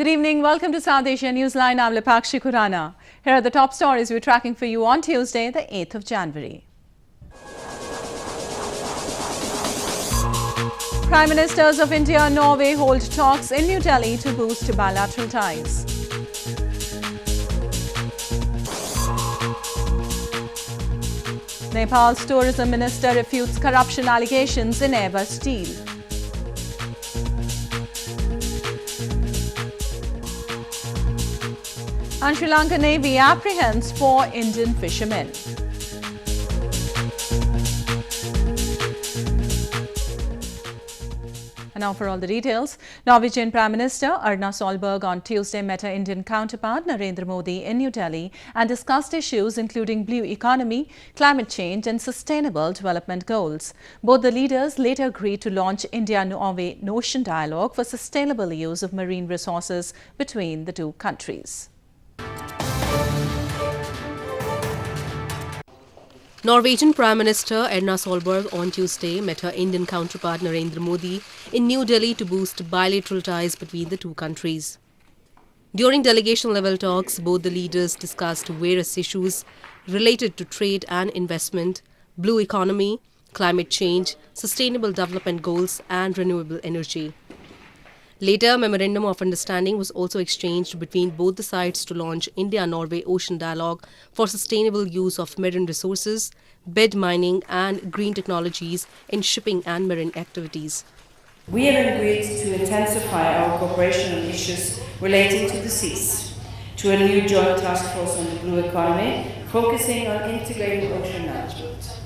Good evening. Welcome to South Asia Newsline. I'm Lipakshi Khurana. Here are the top stories we're tracking for you on Tuesday, the 8th of January. Prime Ministers of India and Norway hold talks in New Delhi to boost bilateral ties. Nepal's Tourism Minister refutes corruption allegations in airbus deal. And Sri Lanka Navy apprehends 4 Indian fishermen. And now for all the details. Norwegian Prime Minister Erna Solberg on Tuesday met her Indian counterpart Narendra Modi in New Delhi and discussed issues including blue economy, climate change and sustainable development goals. Both the leaders later agreed to launch India-Norway Ocean Dialogue for sustainable use of marine resources between the two countries. Norwegian Prime Minister Erna Solberg on Tuesday met her Indian counterpart Narendra Modi in New Delhi to boost bilateral ties between the two countries. During delegation-level talks, both the leaders discussed various issues related to trade and investment, blue economy, climate change, sustainable development goals and renewable energy. Later, a memorandum of understanding was also exchanged between both the sides to launch India-Norway Ocean Dialogue for sustainable use of marine resources, bed mining and green technologies in shipping and marine activities. We have agreed to intensify our cooperation on issues relating to the seas, to a new joint task force on the blue economy, focusing on integrated ocean management.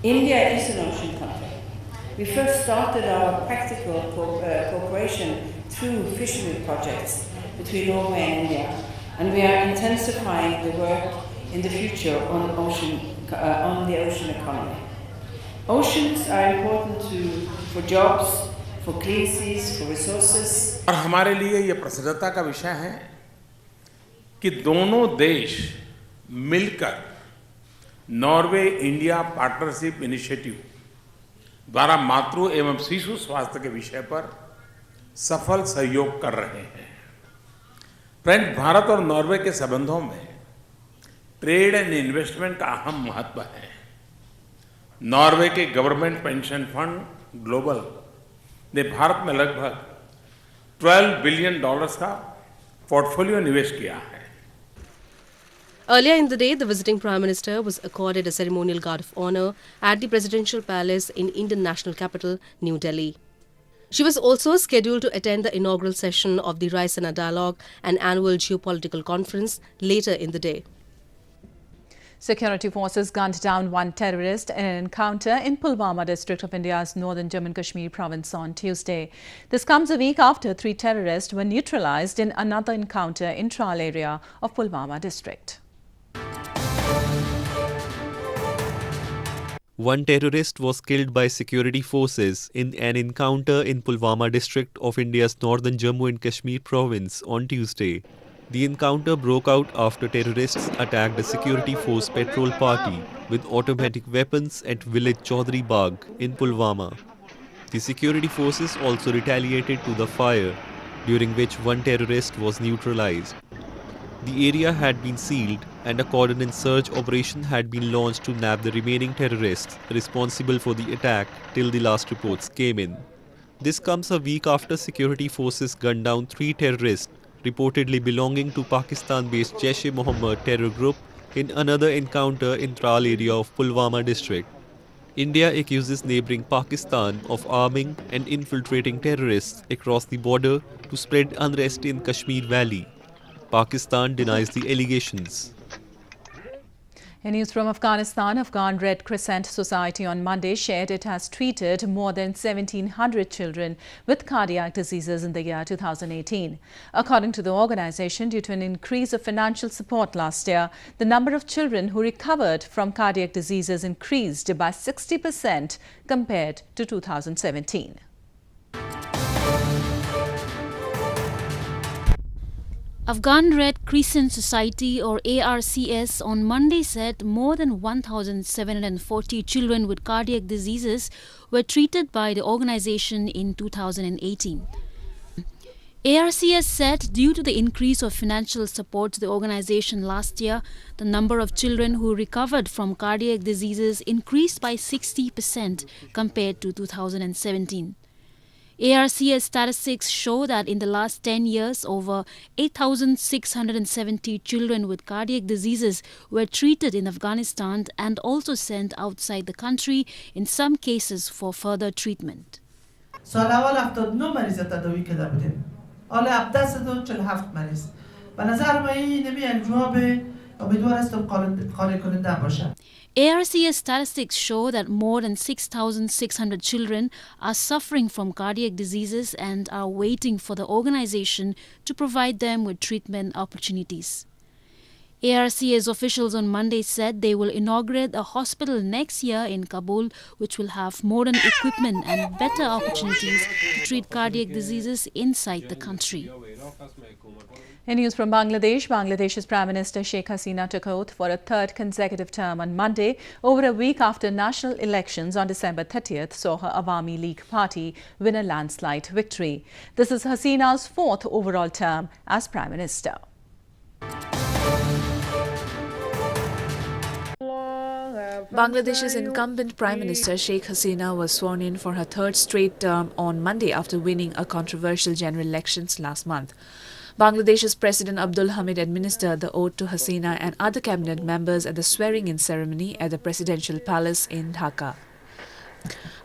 India is an ocean country. We first started our practical cooperation through fishery projects between Norway and India, and we are intensifying the work in the future on the ocean economy. Oceans are important for jobs, for clean seas, for resources. और हमारे लिए ये प्रसन्नता का विषय है कि दोनों देश मिलकर नॉर्वे इंडिया पार्टनरशिप इनिशिएटिव द्वारा मातृ एवं शिशु स्वास्थ्य के विषय पर सफल सहयोग कर रहे हैं। फ्रेंड, भारत और नॉर्वे के संबंधों में ट्रेड एंड इन्वेस्टमेंट का अहम महत्व है। नॉर्वे के गवर्नमेंट पेंशन फंड ग्लोबल ने भारत में लगभग $12 बिलियन का पोर्टफोलियो निवेश किया है। Earlier in the day, the visiting Prime Minister was accorded a ceremonial guard of honour at the Presidential Palace in Indian national capital, New Delhi. She was also scheduled to attend the inaugural session of the Raisina Dialogue, an annual geopolitical conference, later in the day. Security forces gunned down 1 terrorist in an encounter in Pulwama district of India's northern Jammu and Kashmir province on Tuesday. This comes a week after 3 terrorists were neutralized in another encounter in Tral area of Pulwama district. One terrorist was killed by security forces in an encounter in Pulwama district of India's northern Jammu and Kashmir province on Tuesday. The encounter broke out after terrorists attacked a security force patrol party with automatic weapons at village Chaudhry Bagh in Pulwama. The security forces also retaliated to the fire, during which 1 terrorist was neutralized. The area had been sealed and a coordinated search operation had been launched to nab the remaining terrorists responsible for the attack till the last reports came in. This comes a week after security forces gunned down 3 terrorists reportedly belonging to Pakistan-based Jaish-e-Mohammed terror group in another encounter in Tral area of Pulwama district. India accuses neighbouring Pakistan of arming and infiltrating terrorists across the border to spread unrest in Kashmir Valley. Pakistan denies the allegations. In news from Afghanistan, Afghan Red Crescent Society on Monday shared it has treated more than 1,700 children with cardiac diseases in the year 2018. According to the organization, due to an increase of financial support last year, the number of children who recovered from cardiac diseases increased by 60% compared to 2017. Afghan Red Crescent Society or ARCS on Monday said more than 1,740 children with cardiac diseases were treated by the organization in 2018. ARCS said due to the increase of financial support to the organization last year, the number of children who recovered from cardiac diseases increased by 60% compared to 2017. ARCS statistics show that in the last 10 years, over 8,670 children with cardiac diseases were treated in Afghanistan and also sent outside the country, in some cases for further treatment. سال اول 79 مریض تداوی کرده بودیم. حالا 1747 مریض. به نظر من این نمی جواب امیدوار هستم قانع کننده باشه. ARCS statistics show that more than 6,600 children are suffering from cardiac diseases and are waiting for the organization to provide them with treatment opportunities. ARCS officials on Monday said they will inaugurate a hospital next year in Kabul, which will have modern equipment and better opportunities to treat cardiac diseases inside the country. In news from Bangladesh, Bangladesh's Prime Minister Sheikh Hasina took oath for a third consecutive term on Monday, over a week after national elections on December 30th saw her Awami League party win a landslide victory. This is Hasina's fourth overall term as Prime Minister. Bangladesh's incumbent Prime Minister Sheikh Hasina was sworn in for her third straight term on Monday after winning a controversial general elections last month. Bangladesh's President Abdul Hamid administered the oath to Hasina and other cabinet members at the swearing-in ceremony at the Presidential Palace in Dhaka.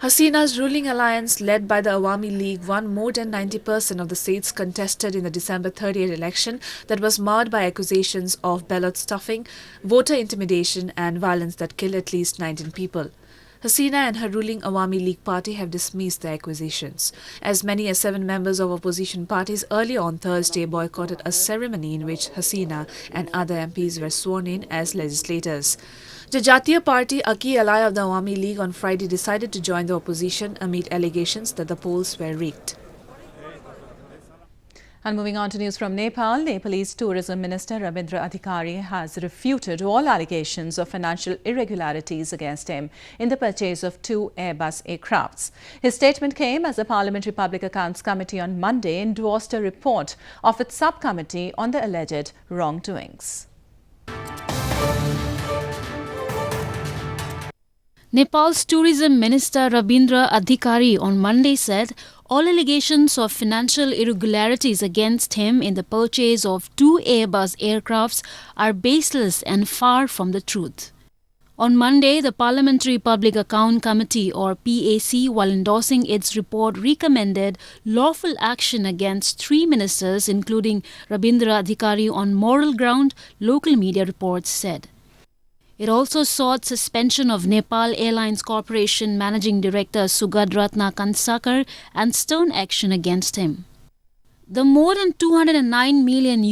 Hasina's ruling alliance, led by the Awami League, won more than 90% of the seats contested in the December 30th election that was marred by accusations of ballot stuffing, voter intimidation and violence that killed at least 19 people. Hasina and her ruling Awami League party have dismissed the accusations. As many as 7 members of opposition parties earlier on Thursday boycotted a ceremony in which Hasina and other MPs were sworn in as legislators. The Jatiya Party, a key ally of the Awami League, on Friday decided to join the opposition amid allegations that the polls were rigged. And moving on to news from Nepal, Nepalese Tourism Minister Rabindra Adhikari has refuted all allegations of financial irregularities against him in the purchase of 2 airbus aircrafts. His statement came as the Parliamentary Public Accounts Committee on Monday endorsed a report of its subcommittee on the alleged wrongdoings. Nepal's Tourism Minister Rabindra Adhikari on Monday said all allegations of financial irregularities against him in the purchase of 2 Airbus aircrafts are baseless and far from the truth. On Monday, the Parliamentary Public Account Committee or PAC, while endorsing its report, recommended lawful action against 3 ministers, including Rabindra Adhikari, on moral ground, local media reports said. It also sought suspension of Nepal Airlines Corporation Managing Director Sugad Ratna Kansakar and stern action against him. The more than $209 million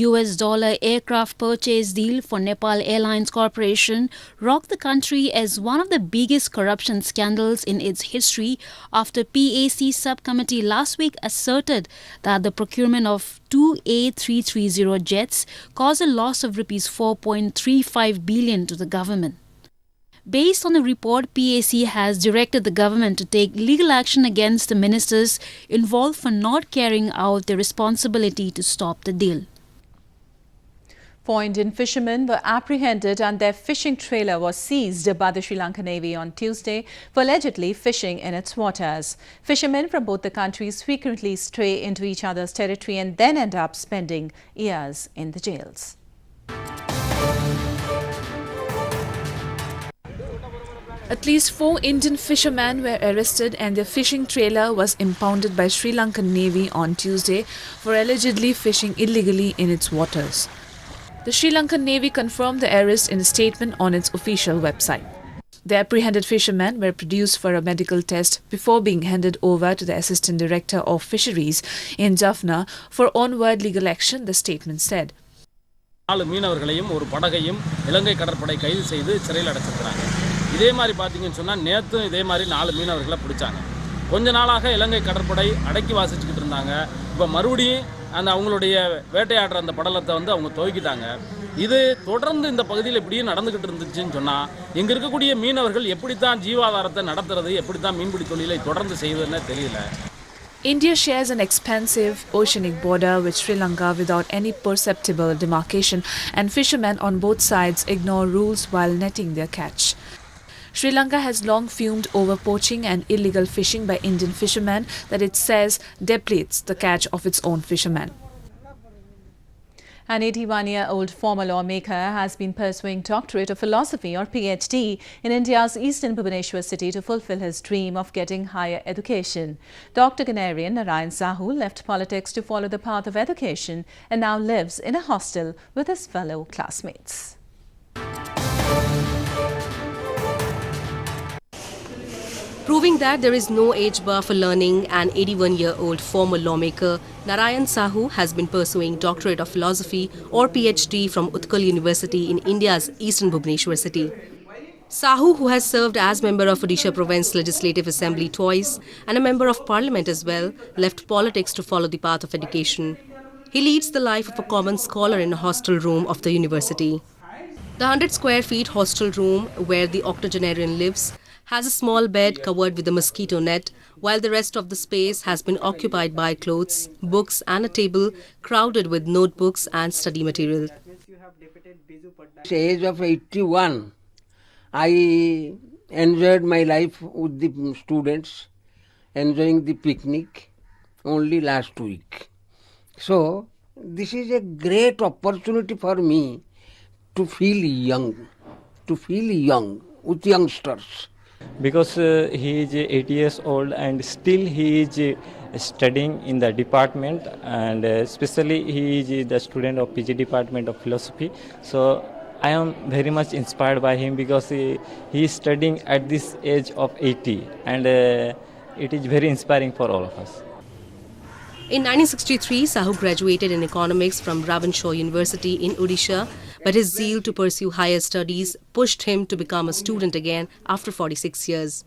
aircraft purchase deal for Nepal Airlines Corporation rocked the country as one of the biggest corruption scandals in its history after PAC subcommittee last week asserted that the procurement of 2 A330 jets caused a loss of Rs 4.35 billion to the government. Based on the report, PAC has directed the government to take legal action against the ministers involved for not carrying out their responsibility to stop the deal. 4 Indian fishermen were apprehended and their fishing trailer was seized by the Sri Lanka Navy on Tuesday for allegedly fishing in its waters. Fishermen from both the countries frequently stray into each other's territory and then end up spending years in the jails. At least 4 Indian fishermen were arrested and their fishing trailer was impounded by Sri Lankan Navy on Tuesday for allegedly fishing illegally in its waters. The Sri Lankan Navy confirmed the arrest in a statement on its official website. The apprehended fishermen were produced for a medical test before being handed over to the Assistant Director of Fisheries in Jaffna for onward legal action, the statement said. 4 மீனவர்களையும் ஒரு படகையும் இலங்கை கடற்படை கைது செய்து சிறையில் அடைச்சிருக்காங்க. இதே மாதிரி பாத்தீங்கன்னு சொன்னா நேத்தும் இதே மாதிரி 4 மீனவர்களை பிடிச்சாங்க. கொஞ்ச நாளாக இலங்கை கடற்படை அடக்கி வாசிச்சிட்டு இருந்தாங்க. இப்ப மறுபடியும் அந்த அவங்களுடைய வேட்டையாடுற அந்த படலத்தை வந்து அவங்க துவக்கிட்டாங்க. இது தொடர்ந்து இந்த பகுதியில் இப்படியே நடந்துகிட்டு இருந்துச்சுன்னு சொன்னா இங்க இருக்கக்கூடிய மீனவர்கள் எப்படி தான் ஜீவாதாரத்தை நடத்துறது, எப்படி தான் மீன்பிடி தொழிலை தொடர்ந்து செய்வதுன்னு தெரியல. India shares an expansive oceanic border with Sri Lanka without any perceptible demarcation, and fishermen on both sides ignore rules while netting their catch. Sri Lanka has long fumed over poaching and illegal fishing by Indian fishermen that it says depletes the catch of its own fishermen. An 81-year-old former lawmaker has been pursuing doctorate of philosophy or PhD in India's eastern Bhubaneswar city to fulfill his dream of getting higher education. Dr. Canarian Narayan Sahu left politics to follow the path of education and now lives in a hostel with his fellow classmates. Proving that there is no age bar for learning, an 81-year-old former lawmaker, Narayan Sahu, has been pursuing doctorate of philosophy or PhD from Utkal University in India's eastern Bhubaneswar city. Sahu, who has served as member of Odisha Province Legislative Assembly twice and a member of parliament as well, left politics to follow the path of education. He leads the life of a common scholar in a hostel room of the university. The 100 square feet hostel room where the octogenarian lives has a small bed covered with a mosquito net, while the rest of the space has been occupied by clothes, books and a table crowded with notebooks and study material. At the age of 81, I enjoyed my life with the students, enjoying the picnic only last week. So, this is a great opportunity for me to feel young with youngsters. Because he is 80 years old and still he is studying in the department, and especially he is the student of PG department of philosophy. So I am very much inspired by him because he is studying at this age of 80, and it is very inspiring for all of us. In 1963, Sahu graduated in economics from Ravenshaw University in Odisha, but his zeal to pursue higher studies pushed him to become a student again after 46 years.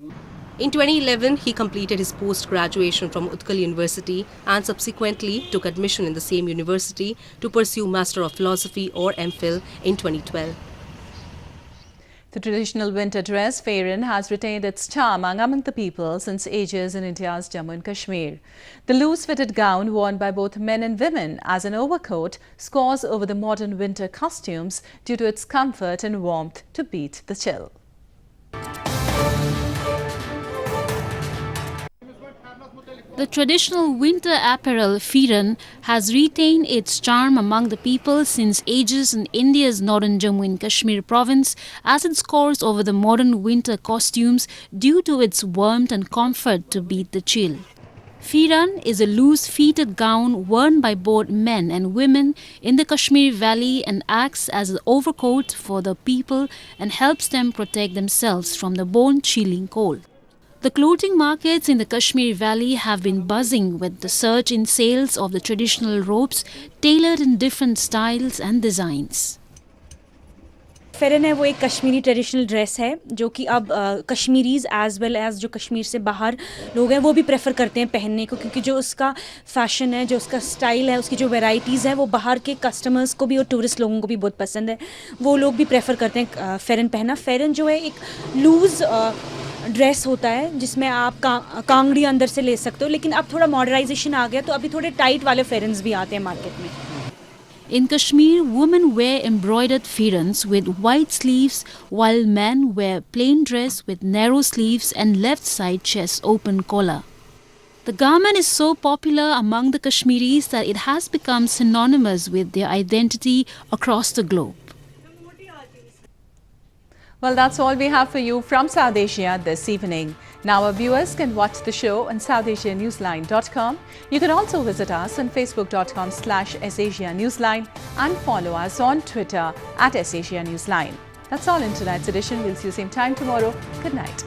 In 2011, he completed his post-graduation from Utkal University and subsequently took admission in the same university to pursue Master of Philosophy or MPhil in 2012. The traditional winter dress, Fairan, has retained its charm among the people since ages in India's Jammu and Kashmir. The loose-fitted gown worn by both men and women as an overcoat scores over the modern winter costumes due to its comfort and warmth to beat the chill. The traditional winter apparel Fairan has retained its charm among the people since ages in India's northern Jammu and Kashmir province as it scores over the modern winter costumes due to its warmth and comfort to beat the chill. Fairan is a loose-fitted gown worn by both men and women in the Kashmir Valley and acts as an overcoat for the people and helps them protect themselves from the bone-chilling cold. The clothing markets in the Kashmir Valley have been buzzing with the surge in sales of the traditional robes tailored in different styles and designs. फेरन है वो एक Kashmiri traditional dress है जो कि अब Kashmiris as well as जो कश्मीर से बाहर लोग हैं वो भी प्रेफर करते हैं पहनने को, क्योंकि जो उसका फैशन है, जो उसका स्टाइल है, उसकी जो वैराइटीज़ है वो बाहर के कस्टमर्स को भी और टूरिस्ट लोगों को भी बहुत पसंद है. वो लोग भी प्रेफर करते हैं फेरन पहनना. फेरन जो है एक लूज़ ड्रेस होता है जिसमें आप कांगड़ी अंदर से ले सकते हो, लेकिन अब थोड़ा मॉडर्नाइजेशन आ गया तो अभी थोड़े टाइट वाले फेरन्स भी आते हैं मार्केट में. In Kashmir, women wear embroidered fairans with wide sleeves, while men wear plain dress with narrow sleeves and left side chest open collar. The garment is so popular among the Kashmiris that it has become synonymous with their identity across the globe. Well, that's all we have for you from South Asia this evening. Now our viewers can watch the show on SouthAsiaNewsline.com. You can also visit us on Facebook.com/SAsiaNewsline and follow us on Twitter @SAsiaNewsline. That's all in tonight's edition. We'll see you same time tomorrow. Good night.